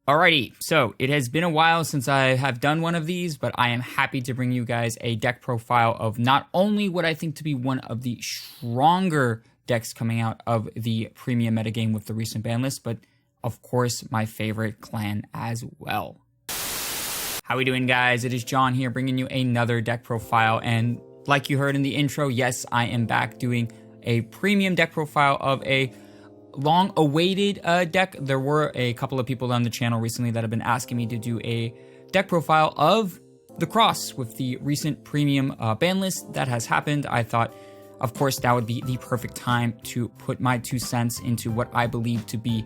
Alrighty, so it has been a while since I have done one of these, but I am happy to bring you guys a deck profile of not only what I think to be one of the stronger decks coming out of the premium metagame with the recent ban list, but of course my favorite clan as well. How we doing, guys? It is John here bringing you another deck profile, and like you heard in the intro, yes, I am back doing a premium deck profile of a long-awaited deck. There were a couple of people on the channel recently that have been asking me to do a deck profile of the Cross with the recent premium ban list that has happened. I thought, of course, that would be the perfect time to put my 2 cents into what I believe to be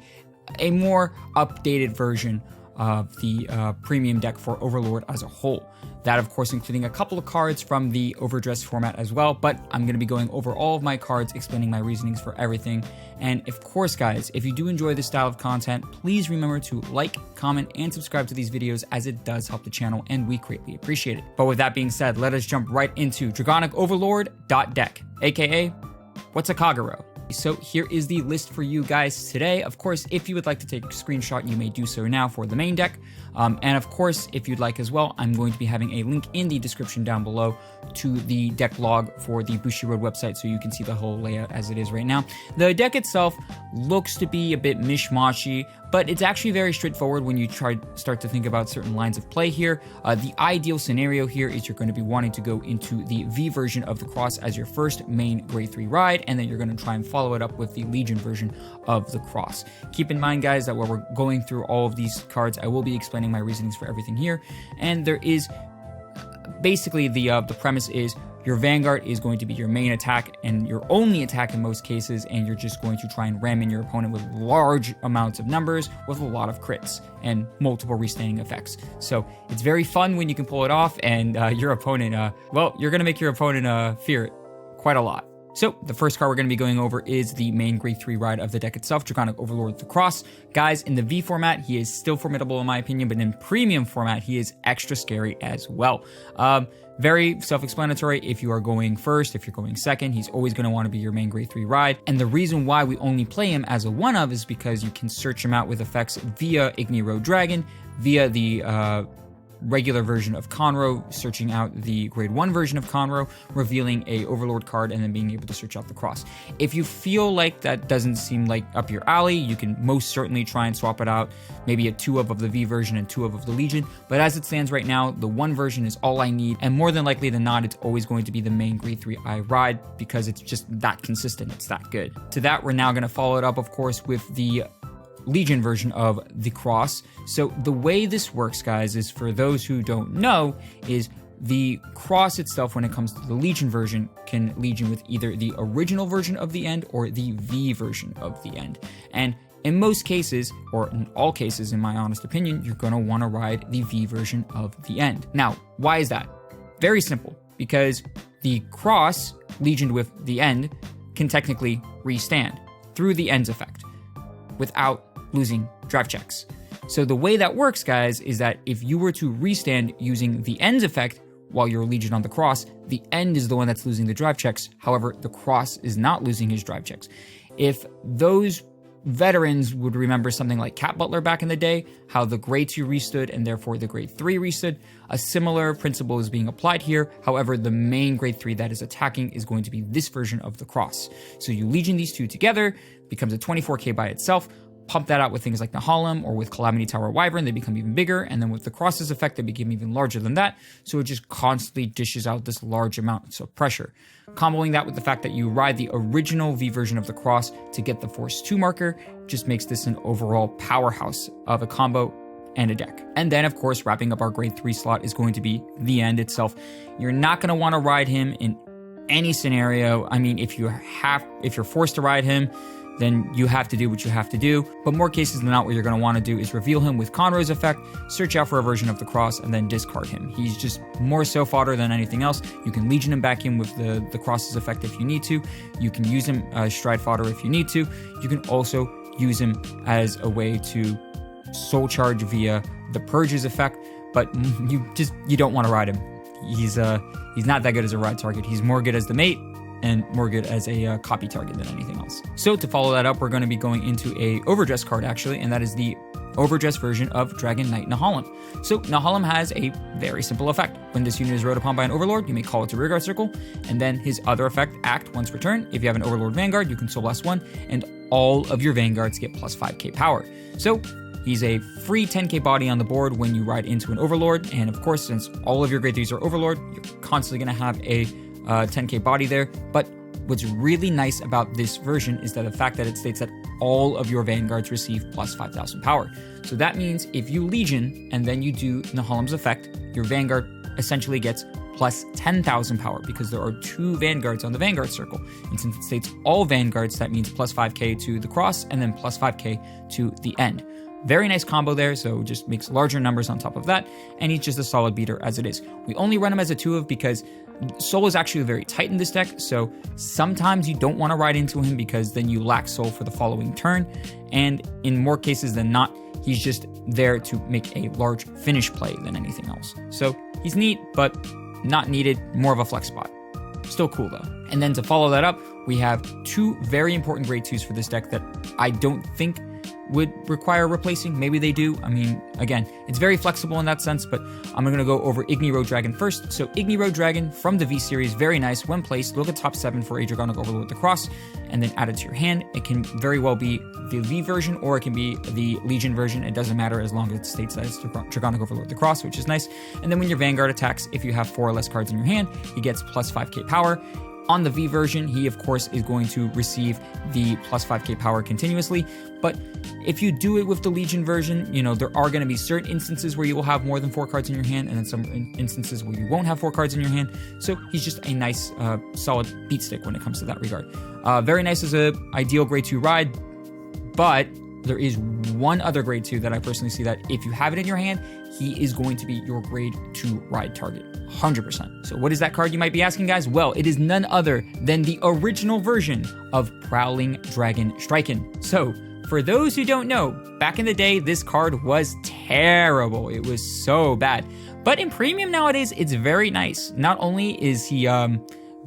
a more updated version of the premium deck for Overlord as a whole. That, of course, including a couple of cards from the Overdressed format as well, but I'm going to be going over all of my cards, explaining my reasonings for everything. And of course, guys, if you do enjoy this style of content, please remember to like, comment, and subscribe to these videos, as it does help the channel, and we greatly appreciate it. But with that being said, let us jump right into Dragonic Overlord.deck, aka what's a Kagero? So here is the list for you guys today. Of course, if you would like to take a screenshot, you may do so now for the main deck. And of course, if you'd like as well, I'm going to be having a link in the description down below to the deck log for the Bushiroad website, so you can see the whole layout as it is right now. The deck itself looks to be a bit mishmashy, but it's actually very straightforward when you start to think about certain lines of play here. The ideal scenario here is you're going to be wanting to go into the V version of the Cross as your first main grade 3 ride, and then you're going to try and follow it up with the Legion version of the Cross. Keep in mind, guys, that while we're going through all of these cards, I will be explaining my reasonings for everything here, and there is basically the premise is your Vanguard is going to be your main attack and your only attack in most cases, and you're just going to try and ram in your opponent with large amounts of numbers with a lot of crits and multiple restanding effects. So it's very fun when you can pull it off, and your opponent, well, you're going to make your opponent fear it quite a lot. So the first card we're going to be going over is the main grade 3 ride of the deck itself, Dragonic Overlord the Cross. Guys, in the V format, he is still formidable in my opinion, but in premium format, he is extra scary as well. Very self-explanatory. If you are going first, if you're going second, he's always going to want to be your main grade 3 ride. And the reason why we only play him as a one-of is because you can search him out with effects via Igni Road Dragon, via the regular version of Conroe, searching out the grade 1 version of Conroe, revealing a Overlord card, and then being able to search out the Cross. If you feel like that doesn't seem like up your alley, you can most certainly try and swap it out, maybe a 2 of the V version and 2 of the Legion, but as it stands right now, the 1 version is all I need, and more than likely than not, it's always going to be the main grade 3 I ride, because it's just that consistent, it's that good. To that, we're now going to follow it up, of course, with the Legion version of the Cross. So the way this works, guys, is, for those who don't know, is the Cross itself, when it comes to the Legion version, can Legion with either the original version of the end or the V version of the end. And in most cases, or in all cases, in my honest opinion, you're going to want to ride the V version of the end. Now, why is that? Very simple, because the Cross, Legioned with the end, can technically restand through the end's effect without losing drive checks. So the way that works, guys, is that if you were to restand using the end's effect while you're Legion on the Cross, the end is the one that's losing the drive checks. However, the Cross is not losing his drive checks. If those veterans would remember something like Cat Butler back in the day, how the grade 2 restood and therefore the grade 3 restood, a similar principle is being applied here. However, the main grade 3 that is attacking is going to be this version of the Cross. So you Legion these two together, becomes a 24k by itself. Pump that out with things like Nahalem or with Calamity Tower Wyvern, they become even bigger, and then with the Cross's effect, they become even larger than that, so it just constantly dishes out this large amount of pressure. Comboing that with the fact that you ride the original V version of the Cross to get the Force 2 marker just makes this an overall powerhouse of a combo and a deck. And then, of course, wrapping up our grade 3 slot is going to be the end itself. You're not going to want to ride him in any scenario. I mean, if you're forced to ride him, then you have to do what you have to do. But more cases than not, what you're going to want to do is reveal him with Conroe's effect, search out for a version of the Cross, and then discard him. He's just more so fodder than anything else. You can Legion him back in with the Cross's effect if you need to. You can use him as stride fodder if you need to. You can also use him as a way to soul charge via the Purge's effect, but you don't want to ride him. He's not that good as a ride target. He's more good as the mate, and more good as a copy target than anything else. So to follow that up, we're going to be going into a overdress card, actually, and that is the overdressed version of Dragon Knight Nahalem. So Nahalem has a very simple effect. When this unit is rode upon by an Overlord, you may call it to rearguard circle, and then his other effect, act once per turn. If you have an Overlord Vanguard, you can Soul Blast 1, and all of your Vanguards get plus 5k power. So he's a free 10k body on the board when you ride into an Overlord, and of course, since all of your grade 3s are Overlord, you're constantly going to have a 10k body there. But what's really nice about this version is that the fact that it states that all of your Vanguards receive plus 5,000 power. So that means if you Legion and then you do Nahalem's effect, your Vanguard essentially gets plus 10,000 power because there are 2 Vanguards on the Vanguard circle. And since it states all Vanguards, that means plus 5k to the cross and then plus 5k to the end. Very nice combo there, so just makes larger numbers on top of that, and he's just a solid beater as it is. We only run him as a 2-of because Soul is actually very tight in this deck, so sometimes you don't want to ride into him because then you lack Soul for the following turn, and in more cases than not, he's just there to make a large finish play than anything else. So he's neat, but not needed, more of a flex spot. Still cool though. And then to follow that up, we have 2 very important grade 2s for this deck that I don't think would require replacing. Maybe they do. I mean, again, it's very flexible in that sense, but I'm going to go over Igni Road Dragon first. So Igni Road Dragon from the V series, very nice. When placed, look at top 7 for a Dragonic Overlord with the cross, and then add it to your hand. It can very well be the V version, or it can be the Legion version. It doesn't matter as long as it states that it's Dragonic Overlord with the cross, which is nice. And then when your Vanguard attacks, if you have 4 or less cards in your hand, he gets plus 5k power. On the V version, he of course is going to receive the plus 5k power continuously, but if you do it with the Legion version, you know, there are going to be certain instances where you will have more than 4 cards in your hand, and then some instances where you won't have 4 cards in your hand, so he's just a nice, solid beat stick when it comes to that regard. Very nice as a ideal grade 2 ride, but there is one other grade 2 that I personally see that if you have it in your hand, he is going to be your grade 2 ride target, 100%. So what is that card, you might be asking, guys? Well, it is none other than the original version of Prowling Dragon Striken. So for those who don't know, back in the day, this card was terrible. It was so bad. But in Premium nowadays, it's very nice. Not only is he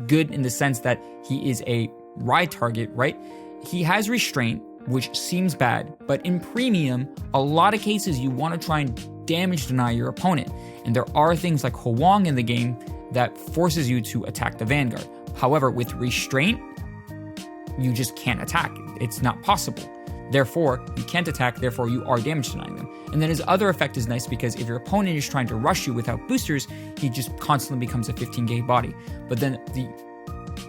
good in the sense that he is a ride target, right? He has Restraint, which seems bad, but in Premium, a lot of cases you want to try and damage deny your opponent. And there are things like Hwang in the game that forces you to attack the Vanguard. However, with Restraint, you just can't attack. It's not possible. Therefore, you can't attack, therefore you are damage denying them. And then his other effect is nice because if your opponent is trying to rush you without boosters, he just constantly becomes a 15k body. But then the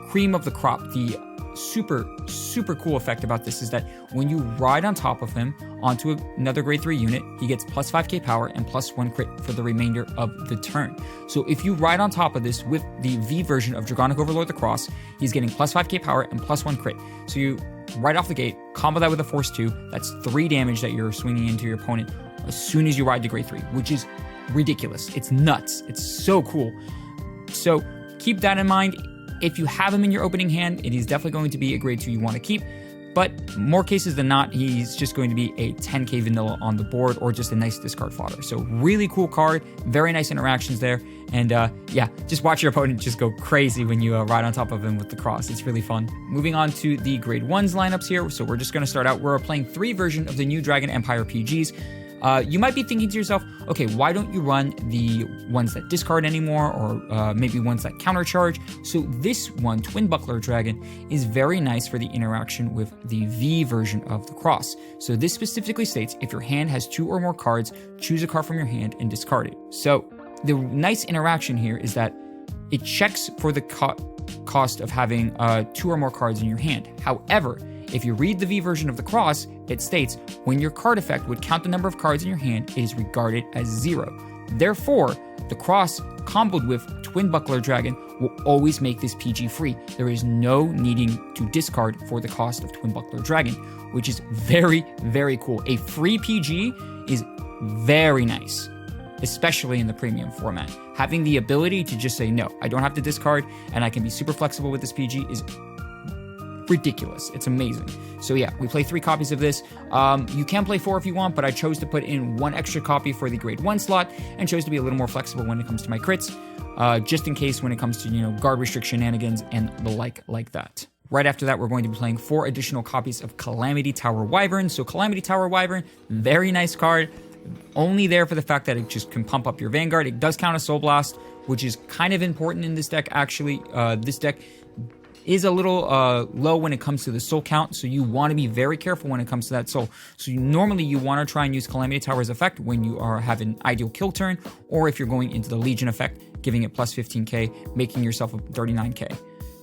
cream of the crop, the super cool effect about this is that when you ride on top of him onto another grade 3 unit, he gets plus 5k power and plus 1 crit for the remainder of the turn. So if you ride on top of this with the V version of Dragonic Overlord the Cross, he's getting plus 5k power and plus 1 crit. So you right off the gate, combo that with a Force 2, that's 3 damage that you're swinging into your opponent as soon as you ride to grade 3, which is ridiculous. It's nuts. It's so cool. So keep that in mind. If you have him in your opening hand, it is definitely going to be a grade 2 you want to keep. But more cases than not, he's just going to be a 10k vanilla on the board or just a nice discard fodder. So really cool card, very nice interactions there. And yeah, just watch your opponent just go crazy when you ride on top of him with the cross. It's really fun. Moving on to the grade 1s lineups here. So we're just going to start out. We're playing 3 version of the new Dragon Empire PGs. You might be thinking to yourself, okay, why don't you run the ones that discard anymore, or maybe ones that countercharge? So this one, Twin Buckler Dragon, is very nice for the interaction with the V version of the cross. So this specifically states, if your hand has 2 or more cards, choose a card from your hand and discard it. So the nice interaction here is that it checks for the cost of having 2 or more cards in your hand. However, if you read the V version of the cross, it states, when your card effect would count the number of cards in your hand, it is regarded as 0. Therefore, the cross comboed with Twin Buckler Dragon will always make this PG free. There is no needing to discard for the cost of Twin Buckler Dragon, which is very, very cool. A free PG is very nice, especially in the premium format. Having the ability to just say, no, I don't have to discard, and I can be super flexible with this PG is ridiculous. It's amazing. So yeah, we play 3 copies of this. You can play 4 if you want, but I chose to put in 1 extra copy for the grade 1 slot and chose to be a little more flexible when it comes to my crits, just in case when it comes to, guard restriction shenanigans and the like that. Right after that, we're going to be playing 4 additional copies of Calamity Tower Wyvern. So Calamity Tower Wyvern, very nice card. Only there for the fact that it just can pump up your Vanguard. It does count as Soul Blast, which is kind of important in this deck, actually. This deck is a little low when it comes to the soul count, so you want to be very careful when it comes to that soul. So normally you want to try and use Calamity Tower's effect when you have an ideal kill turn, or if you're going into the Legion effect, giving it plus 15k, making yourself a 39k.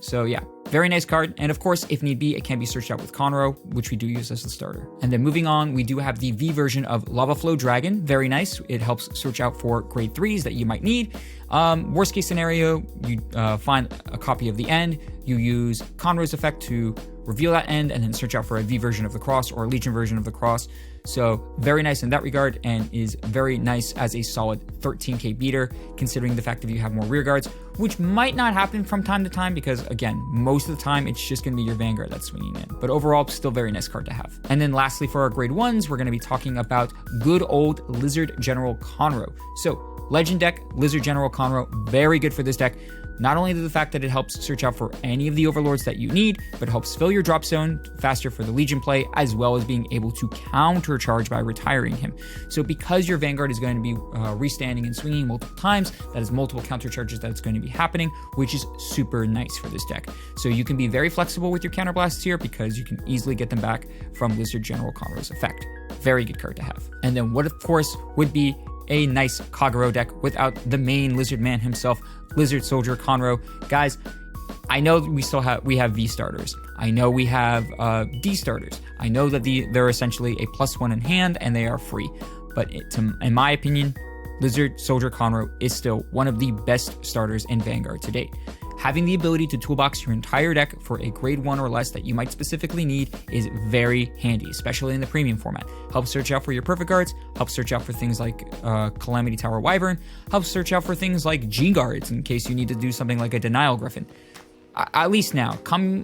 So yeah, very nice card. And of course, if need be, it can be searched out with Conroe, which we do use as the starter. And then moving on, we do have the V version of Lava Flow Dragon. Very nice. It helps search out for grade 3s that you might need. Worst case scenario, you find a copy of the end. You use Conroe's effect to reveal that end and then search out for a V version of the cross or a Legion version of the cross. So very nice in that regard, and is very nice as a solid 13k beater, considering the fact that you have more rear guards, which might not happen from time to time because, again, most of the time it's just going to be your Vanguard that's swinging in. But overall, still very nice card to have. And then lastly, for our grade 1s, we're going to be talking about good old Lizard General Conroe. So Legend deck, Lizard General Conroe, very good for this deck. Not only the fact that it helps search out for any of the overlords that you need, but it helps fill your drop zone faster for the Legion play, as well as being able to countercharge by retiring him. So because your Vanguard is going to be restanding and swinging multiple times, that is multiple countercharges that's going to be happening, which is super nice for this deck. So you can be very flexible with your counterblasts here because you can easily get them back from Lizard General Conroe's effect. Very good card to have. And then what, of course, would be a nice Kagero deck without the main Lizard Man himself, Lizard Soldier Conroe. Guys, I know we have V starters. I know we have D starters. I know that they're essentially a +1 in hand and they are free. But in my opinion, Lizard Soldier Conroe is still one of the best starters in Vanguard to date. Having the ability to toolbox your entire deck for a grade 1 or less that you might specifically need is very handy, especially in the premium format. Helps search out for your perfect guards, helps search out for things like Calamity Tower Wyvern, helps search out for things like G guards in case you need to do something like a Denial Griffin. At least now, come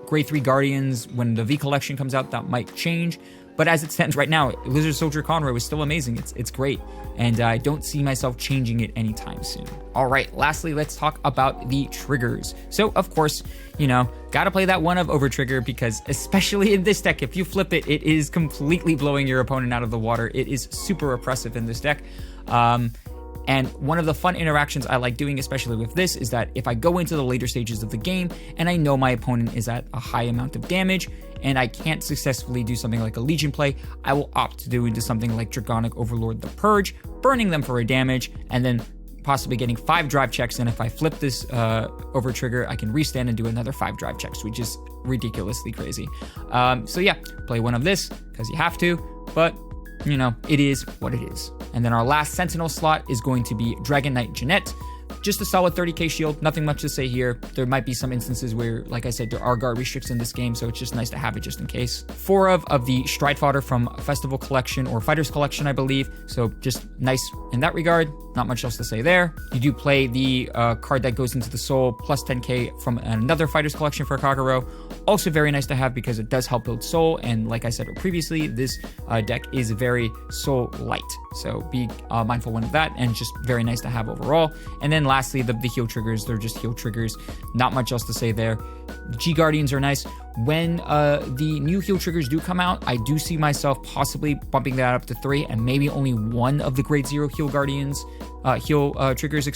grade 3 Guardians, when the V collection comes out, that might change. But as it stands right now, Lizard Soldier Conroe is still amazing. It's great. And I don't see myself changing it anytime soon. All right, lastly, let's talk about the triggers. So, of course, gotta play that one of over trigger because especially in this deck, if you flip it, it is completely blowing your opponent out of the water. It is super oppressive in this deck. And one of the fun interactions I like doing, especially with this, is that if I go into the later stages of the game and I know my opponent is at a high amount of damage and I can't successfully do something like a Legion play, I will opt to do into something like Dragonic Overlord the Purge, burning them for a damage, and then possibly getting 5 drive checks. And if I flip this over trigger, I can restand and do another 5 drive checks, which is ridiculously crazy. So yeah, play one of this because you have to, but it is what it is. And then our last Sentinel slot is going to be Dragon Knight Jeanette. Just a solid 30k shield, nothing much to say here. There might be some instances where, like I said, there are guard restricts in this game, so it's just nice to have it just in case. 4 of the Stride Fodder from Festival Collection or Fighters Collection, I believe, so just nice in that regard. Not much else to say there. You do play the card that goes into the soul, plus 10k from another Fighters Collection for Kagero. Also very nice to have because it does help build soul, and like I said previously, this deck is very soul light, so be mindful of that, and just very nice to have overall. And then lastly, the heal triggers, they're just heal triggers. Not much else to say there. G Guardians are nice. When the new heal triggers do come out, I do see myself possibly bumping that up to 3 and maybe only 1 of the grade 0 heal Guardians, triggers,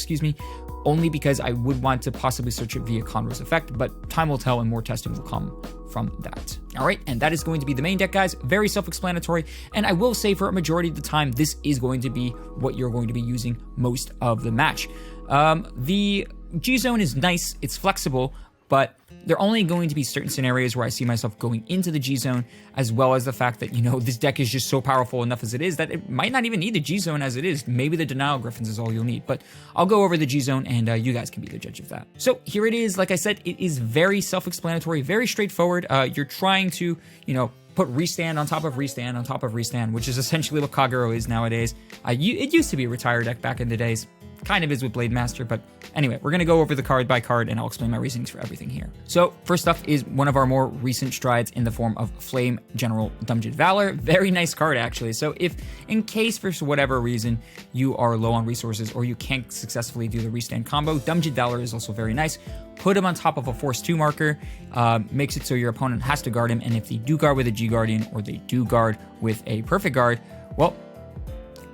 only because I would want to possibly search it via Conroe's effect, but time will tell and more testing will come from that. All right, and that is going to be the main deck, guys. Very self-explanatory, and I will say for a majority of the time, this is going to be what you're going to be using most of the match. The G-Zone is nice, it's flexible, but there are only going to be certain scenarios where I see myself going into the G-Zone, as well as the fact that, this deck is just so powerful enough as it is that it might not even need the G-Zone as it is. Maybe the Denial Griffins is all you'll need, but I'll go over the G-Zone and you guys can be the judge of that. So here it is. Like I said, it is very self-explanatory, very straightforward. You're trying to, put restand on top of restand on top of restand, which is essentially what Kagero is nowadays. It used to be a retire deck back in the days. kind of is with Blade Master, but anyway, we're going to go over the card by card and I'll explain my reasonings for everything here. So first up is one of our more recent strides in the form of Flame General Dumjid Valor. Very nice card actually. So if in case for whatever reason you are low on resources or you can't successfully do the restand combo, Dumjid Valor is also very nice. Put him on top of a Force 2 marker, makes it so your opponent has to guard him, and if they do guard with a G Guardian or they do guard with a Perfect Guard, well,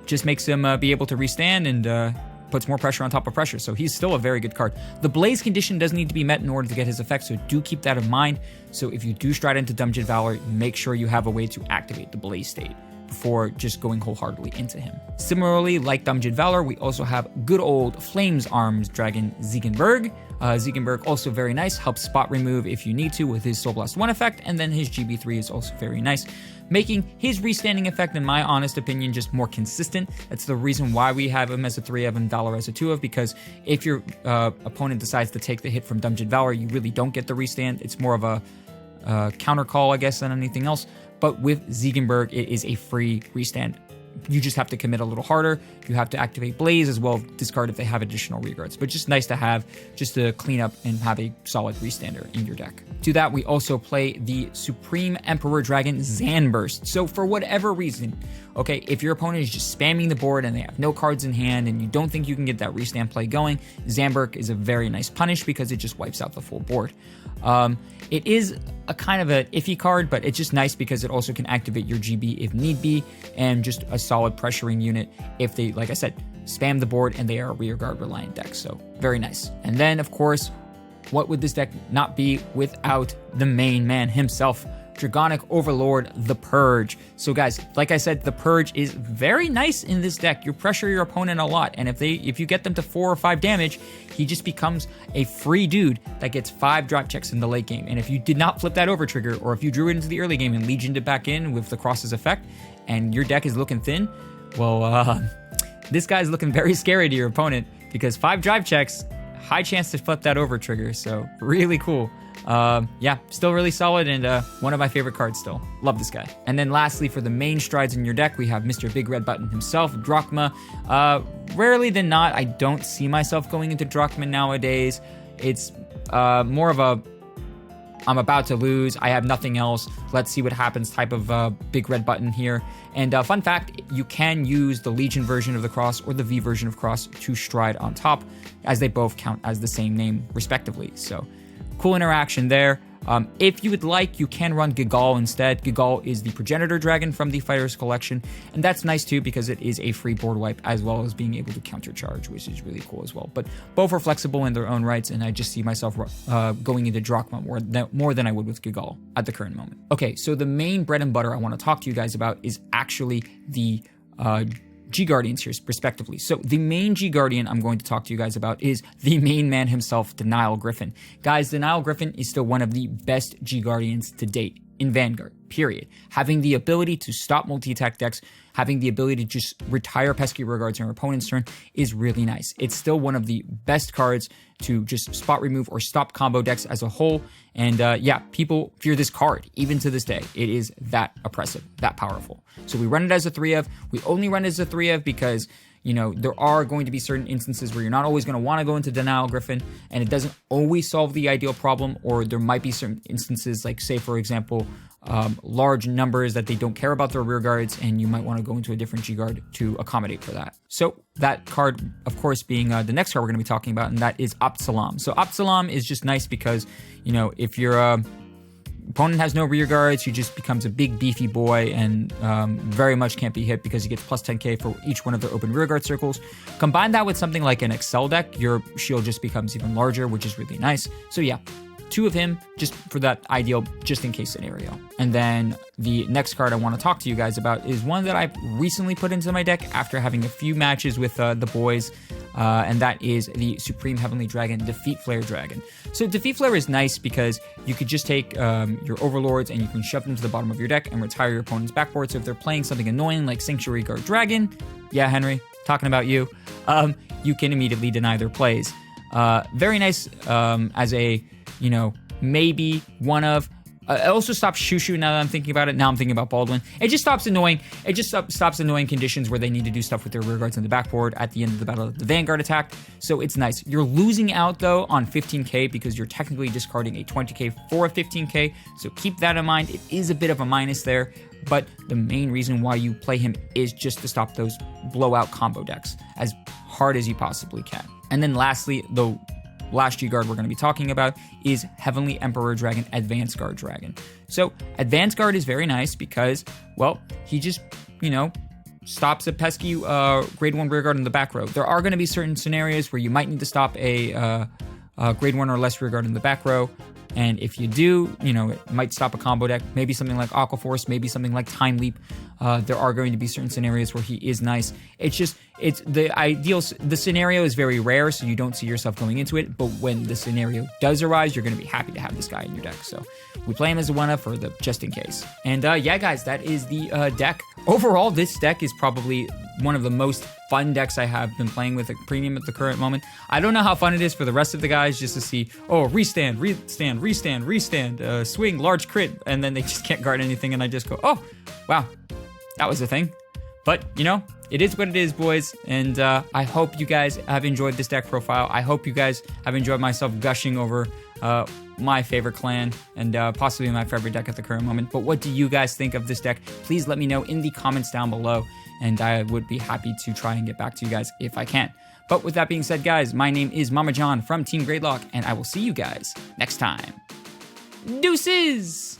just makes him be able to restand and puts more pressure on top of pressure. So he's still a very good card. The Blaze condition doesn't need to be met in order to get his effect, so do keep that in mind. So if you do stride into Dumjid Valor, make sure you have a way to activate the Blaze state before just going wholeheartedly into him. Similarly, like Dumjid Valor, we also have good old Flames Arms Dragon Ziegenberg. Ziegenberg also very nice, helps spot remove if you need to with his Soul Blast 1 effect, and then his GB3 is also very nice, making his restanding effect, in my honest opinion, just more consistent. That's the reason why we have him as a 3 of and Valor as a 2 of, because if your opponent decides to take the hit from Dumjid Valor, you really don't get the restand. It's more of a counter call, I guess, than anything else. But with Ziegenberg, it is a free restand. You just have to commit a little harder. You have to activate Blaze as well, discard if they have additional reguards. But just nice to have, just to clean up and have a solid restander in your deck. To that, we also play the Supreme Emperor Dragon Zanburst. So for whatever reason, okay, if your opponent is just spamming the board and they have no cards in hand and you don't think you can get that restand play going, Zanburst is a very nice punish because it just wipes out the full board. It is a kind of an iffy card, but it's just nice because it also can activate your GB if need be, and just a solid pressuring unit if they, like I said, spam the board and they are a rearguard reliant deck. So very nice. And then, of course, what would this deck not be without the main man himself, Dragonic Overlord, the Purge. So guys, like I said, the Purge is very nice in this deck. You pressure your opponent a lot, and if you get them to 4 or 5 damage, he just becomes a free dude that gets 5 drop checks in the late game. And if you did not flip that over trigger, or if you drew it into the early game and legioned it back in with the Cross's effect, and your deck is looking thin, well, this guy's looking very scary to your opponent, because 5 drive checks, high chance to flip that over trigger. So really cool. Yeah, still really solid, and one of my favorite cards still. Love this guy. And then lastly, for the main strides in your deck, we have Mr. Big Red Button himself, Drachma. Rarely than not, I don't see myself going into Drachma nowadays. It's more of a I'm about to lose, I have nothing else, let's see what happens type of Big Red Button here. And fun fact, you can use the Legion version of the Cross or the V version of Cross to stride on top, as they both count as the same name respectively. So cool interaction there. If you would like, you can run Gigal instead. Gigal is the progenitor dragon from the Fighters collection, and that's nice too because it is a free board wipe as well as being able to countercharge, which is really cool as well. But both are flexible in their own rights, and I just see myself going into Drachma more than I would with Gigal at the current moment. Okay, so the main bread and butter I want to talk to you guys about is actually the G-Guardians here, respectively. So the main G-Guardian I'm going to talk to you guys about is the main man himself, Denial Griffin. Guys, Denial Griffin is still one of the best G-Guardians to date in Vanguard, period. Having the ability to stop multi-attack decks, having the ability to just retire pesky rearguards on your opponent's turn is really nice. It's still one of the best cards to just spot remove or stop combo decks as a whole. And yeah, people fear this card, even to this day. It is that oppressive, that powerful. So we run it as a 3 of. We only run it as a 3 of because, you know, there are going to be certain instances where you're not always going to want to go into Denial Griffin, and it doesn't always solve the ideal problem, or there might be certain instances, like say, for example, large numbers that they don't care about their rear guards, and you might want to go into a different G-Guard to accommodate for that. So that card, of course, being the next card we're going to be talking about, and that is Absalam. So Absalam is just nice because, you know, if your opponent has no rear guards, he just becomes a big beefy boy and very much can't be hit because he gets plus 10k for each one of their open rear guard circles. Combine that with something like an Excel deck, your shield just becomes even larger, which is really nice. So yeah, 2 of him just for that ideal just in case scenario. And then the next card I want to talk to you guys about is one that I've recently put into my deck after having a few matches with the boys, and that is the Supreme Heavenly Dragon, Defeat Flare Dragon. So Defeat Flare is nice because you could just take your Overlords and you can shove them to the bottom of your deck and retire your opponent's backboard. So if they're playing something annoying like Sanctuary Guard Dragon, yeah, Henry, talking about you, you can immediately deny their plays. Very nice as a, you know, maybe one of, It also stops Shushu now that I'm thinking about it. Now I'm thinking about Baldwin. It just stops annoying. It just stops annoying conditions where they need to do stuff with their rear guards in the backboard at the end of the battle of the Vanguard attack. So it's nice. You're losing out though on 15k because you're technically discarding a 20k for a 15k. So keep that in mind. It is a bit of a minus there, but the main reason why you play him is just to stop those blowout combo decks as hard as you possibly can. And then lastly, the last G-Guard we're going to be talking about is Heavenly Emperor Dragon, Advanced Guard Dragon. So Advanced Guard is very nice because, well, he just, stops a pesky grade 1 rear guard in the back row. There are going to be certain scenarios where you might need to stop a grade 1 or less rear guard in the back row. And if you do, it might stop a combo deck, maybe something like Aqua Force, maybe something like Time Leap. There are going to be certain scenarios where he is nice. The scenario is very rare, so you don't see yourself going into it. But when the scenario does arise, you're going to be happy to have this guy in your deck. So we play him as a 1-up for the just in case. And yeah, guys, that is the deck. Overall, this deck is probably one of the most fun decks I have been playing with at Premium at the current moment. I don't know how fun it is for the rest of the guys just to see, restand, swing, large crit, and then they just can't guard anything, and I just go, oh, wow, that was a thing. But, it is what it is, boys, and I hope you guys have enjoyed this deck profile. I hope you guys have enjoyed myself gushing over my favorite clan and possibly my favorite deck at the current moment. But what do you guys think of this deck? Please let me know in the comments down below, and I would be happy to try and get back to you guys if I can. But with that being said, guys, my name is Mama John from Team Greylock, and I will see you guys next time. Deuces!